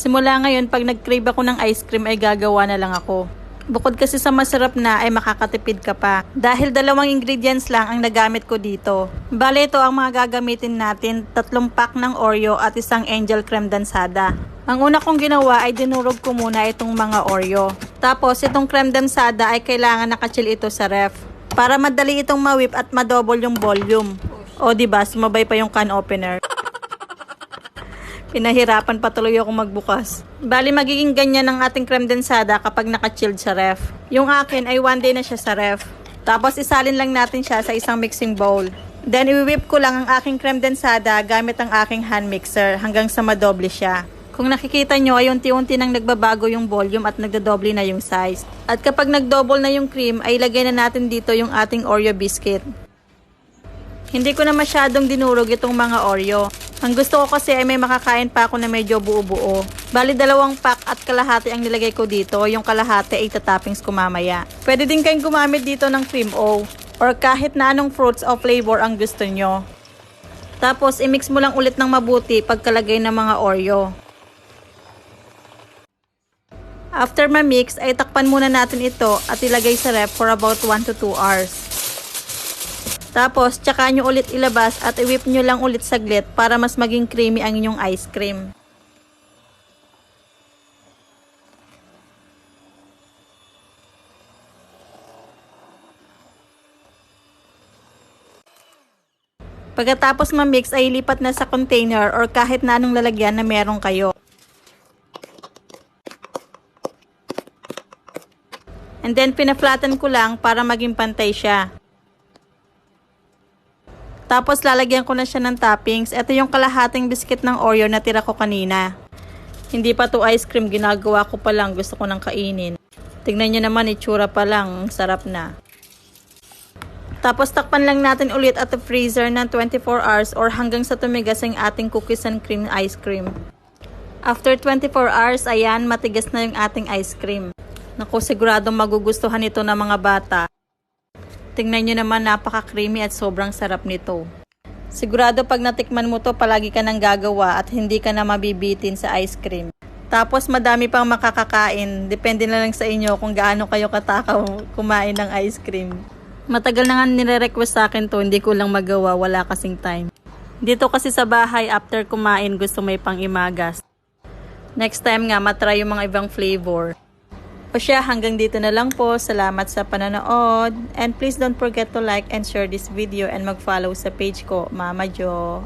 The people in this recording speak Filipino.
Simula ngayon, pag nag-crave ako ng ice cream ay gagawa na lang ako. Bukod kasi sa masarap na ay makakatipid ka pa. Dahil 2 ingredients lang ang nagamit ko dito. Bale ito ang mga gagamitin natin, 3 pack ng Oreo at 1 Angel Creme Dansada. Ang una kong ginawa ay dinurog ko muna itong mga Oreo. Tapos itong creme dansada ay kailangan nakachill ito sa ref. Para madali itong ma-whip at ma-double yung volume. O diba, sumabay pa yung can opener. Pinahirapan pa tuloy ako magbukas. Bali magiging ganyan ang ating creme densada kapag naka-chilled sa ref. Yung akin ay 1 day na siya sa ref. Tapos isalin lang natin siya sa isang mixing bowl. Then i-whip ko lang ang aking creme densada gamit ang aking hand mixer hanggang sa madoble siya. Kung nakikita nyo ay unti-unti nang nagbabago yung volume at nagdodoble na yung size. At kapag nagdouble na yung cream ay ilagay na natin dito yung ating Oreo biscuit. Hindi ko na masyadong dinurog itong mga Oreo. Ang gusto ko kasi ay may makakain pa ako na medyo buo-buo. Bali 2 pack at kalahati ang nilagay ko dito. Yung kalahati ay tatoppings ko mamaya. Pwede din kayong gumamit dito ng cream o or kahit na anong fruits o flavor ang gusto nyo. Tapos i-mix mo lang ulit ng mabuti pagkalagay ng mga Oreo. After ma-mix ay takpan muna natin ito at ilagay sa ref for about 1 to 2 hours. Tapos, tsaka nyo ulit ilabas at i-whip nyo lang ulit saglit para mas maging creamy ang inyong ice cream. Pagkatapos ma-mix ay ilipat na sa container or kahit na anong lalagyan na meron kayo. And then, pina-flatten ko lang para maging pantay siya. Tapos lalagyan ko na siya ng toppings. Ito yung kalahating biscuit ng Oreo na tira ko kanina. Hindi pa to ice cream, ginagawa ko pa lang, gusto ko nang kainin. Tignan nyo naman, itsura pa lang, sarap na. Tapos takpan lang natin ulit at the freezer ng 24 hours or hanggang sa tumigas ang ating cookies and cream ice cream. After 24 hours, ayan, matigas na yung ating ice cream. Naku, siguradong magugustuhan ito ng mga bata. Tingnan nyo naman, napaka-creamy at sobrang sarap nito. Sigurado pag natikman mo to, palagi ka nang gagawa at hindi ka na mabibitin sa ice cream. Tapos madami pang makakakain. Depende na lang sa inyo kung gaano kayo katakaw kumain ng ice cream. Matagal na nga nire-request sa akin to, hindi ko lang magawa, wala kasing time. Dito kasi sa bahay, after kumain, gusto may pang-imagas. Next time nga, matry yung mga ibang flavor. O siya, hanggang dito na lang po. Salamat sa panonood. And please don't forget to like and share this video and mag-follow sa page ko, Mama Jo.